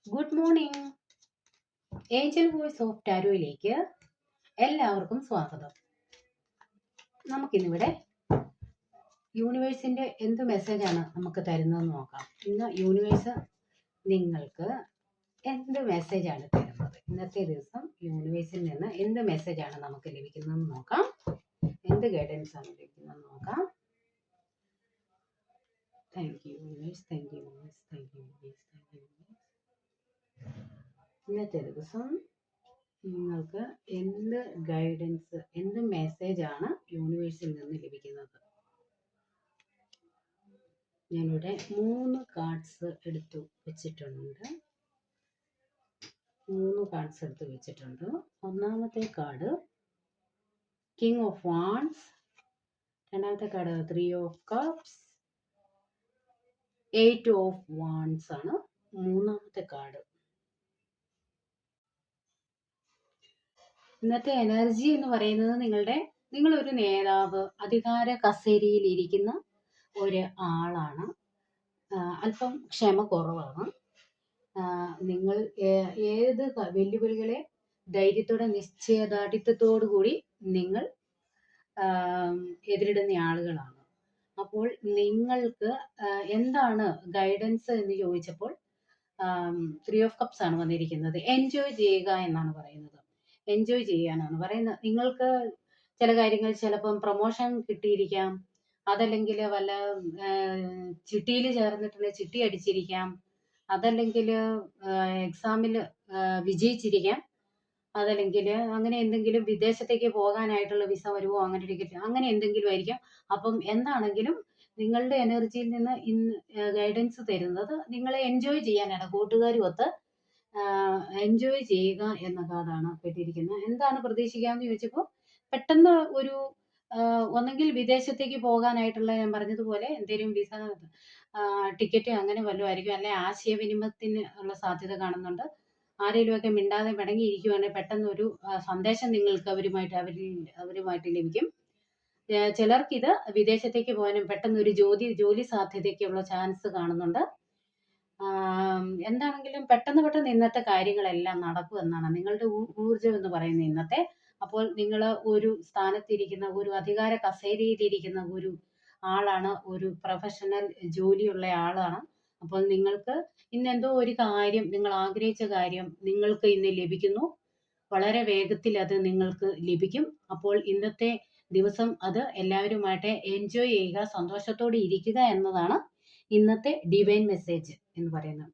Good morning. Angel voice of ടാരോയിലേക്ക് എല്ലാവർക്കും സ്വാഗതം. നമുക്കിന്നിവിടെ യൂണിവേഴ്സിന്റെ എന്ത് മെസ്സേജാണ് നമുക്ക് തരുന്നതെന്ന് നോക്കാം. ഇന്ന് യൂണിവേഴ്സ് നിങ്ങൾക്ക് എന്ത് മെസ്സേജാണ് തരുന്നത്? ഇന്നത്തെ ദിവസം യൂണിവേഴ്സിൽ നിന്ന് എന്ത് മെസ്സേജാണ് നമുക്ക് ലഭിക്കുന്നതെന്ന് നോക്കാം. എന്ത് ഗൈഡൻസ് ആണ് ലഭിക്കുന്നതെന്ന് നോക്കാം. Thank you universe, thank you universe, thank you universe, thank you universe. ഇന്നത്തെ ദിവസം നിങ്ങൾക്ക് എന്ത് ഗൈഡൻസ്, എന്ത് മെസ്സേജാണ് യൂണിവേഴ്സിൽ നിന്ന് ലഭിക്കുന്നത്? ഞാനിവിടെ 3 കാർഡ്സ് എടുത്തു വെച്ചിട്ടുണ്ട്. ഒന്നാമത്തെ കാർഡ് കിങ് ഓഫ് വാൺസ്, രണ്ടാമത്തെ card 3 of cups, 8 of wands ആണ് മൂന്നാമത്തെ കാർഡ്. ഇന്നത്തെ എനർജി എന്ന് പറയുന്നത് നിങ്ങളൊരു നേതാവ്, അധികാര കസേരയിൽ ഇരിക്കുന്ന ഒരു ആളാണ്. അല്പം ക്ഷമ കുറവാണ്. നിങ്ങൾ ഏത് വെല്ലുവിളികളെ ധൈര്യത്തോടെ നിശ്ചയദാർഢ്യത്തോടു കൂടി നിങ്ങൾ എതിരിടുന്ന ആളുകളാണ്. അപ്പോൾ നിങ്ങൾക്ക് എന്താണ് ഗൈഡൻസ് എന്ന് ചോദിച്ചപ്പോൾ 3 ഓഫ് കപ്സ് ആണ് വന്നിരിക്കുന്നത്. എൻജോയ് ചെയ്യുക എന്നാണ് പറയുന്നത്. എൻജോയ് ചെയ്യാനാണ് പറയുന്നത്. നിങ്ങൾക്ക് ചില കാര്യങ്ങൾ, ചിലപ്പം പ്രൊമോഷൻ കിട്ടിയിരിക്കാം, അതല്ലെങ്കിൽ വല്ല ചിട്ടിയിൽ ചേർന്നിട്ടുള്ള ചിട്ടി അടിച്ചിരിക്കാം, അതല്ലെങ്കിൽ എക്സാമിൽ വിജയിച്ചിരിക്കാം, അതല്ലെങ്കിൽ അങ്ങനെ എന്തെങ്കിലും വിദേശത്തേക്ക് പോകാനായിട്ടുള്ള വിസ വരുമോ, അങ്ങനെ ടിക്കറ്റ്, അങ്ങനെ എന്തെങ്കിലും ആയിരിക്കാം. അപ്പം എന്താണെങ്കിലും നിങ്ങളുടെ എനർജിയിൽ നിന്ന് ഇന്ന് ഗൈഡൻസ് തരുന്നത് നിങ്ങളെ എൻജോയ് ചെയ്യാനാണ്. കൂട്ടുകാരുമൊത്ത് എൻജോയ് ചെയ്യുക എന്ന കാർഡാണ് പെട്ടിരിക്കുന്നത്. എന്താണ് പ്രതീക്ഷിക്കാമെന്ന് ചോദിച്ചപ്പോൾ പെട്ടെന്ന് ഒരു ഒന്നെങ്കിൽ വിദേശത്തേക്ക് പോകാനായിട്ടുള്ള, ഞാൻ പറഞ്ഞതുപോലെ എന്തെങ്കിലും വിസ, ടിക്കറ്റ് അങ്ങനെ വല്ലതും ആയിരിക്കും. അല്ലെ ആശയവിനിമയത്തിന് ഉള്ള സാധ്യത കാണുന്നുണ്ട്. ആരെങ്കിലുമൊക്കെ മിണ്ടാതെ മടങ്ങിയിരിക്കുവാണെങ്കിൽ പെട്ടെന്ന് ഒരു സന്ദേശം നിങ്ങൾക്ക് അവരുമായിട്ട് ലഭിക്കും. ചിലർക്ക് ഇത് വിദേശത്തേക്ക് പോകാനും പെട്ടെന്ന് ഒരു ജോലി സാധ്യതയ്ക്കുള്ള ചാൻസ് കാണുന്നുണ്ട്. എന്താണെങ്കിലും പെട്ടെന്ന് ഇന്നത്തെ കാര്യങ്ങളെല്ലാം നടക്കും എന്നാണ് നിങ്ങളുടെ ഊർജം എന്ന് പറയുന്നത് ഇന്നത്തെ. അപ്പോൾ നിങ്ങൾ ഒരു സ്ഥാനത്തിരിക്കുന്ന, ഒരു അധികാര കസേരയിലിരിക്കുന്ന ഒരു ആളാണ്, ഒരു പ്രൊഫഷണൽ ജോലിയുള്ള ആളാണ്. അപ്പോൾ നിങ്ങൾക്ക് ഇന്നെന്തോ ഒരു കാര്യം, നിങ്ങൾ ആഗ്രഹിച്ച കാര്യം നിങ്ങൾക്ക് ഇന്ന് ലഭിക്കുന്നു. വളരെ വേഗത്തിൽ അത് നിങ്ങൾക്ക് ലഭിക്കും. അപ്പോൾ ഇന്നത്തെ ദിവസം അത് എല്ലാവരുമായിട്ട് എൻജോയ് ചെയ്യുക, സന്തോഷത്തോടെ ഇരിക്കുക എന്നതാണ് ഇന്നത്തെ ഡിവൈൻ മെസ്സേജ് എന്ന് പറയുന്നത്.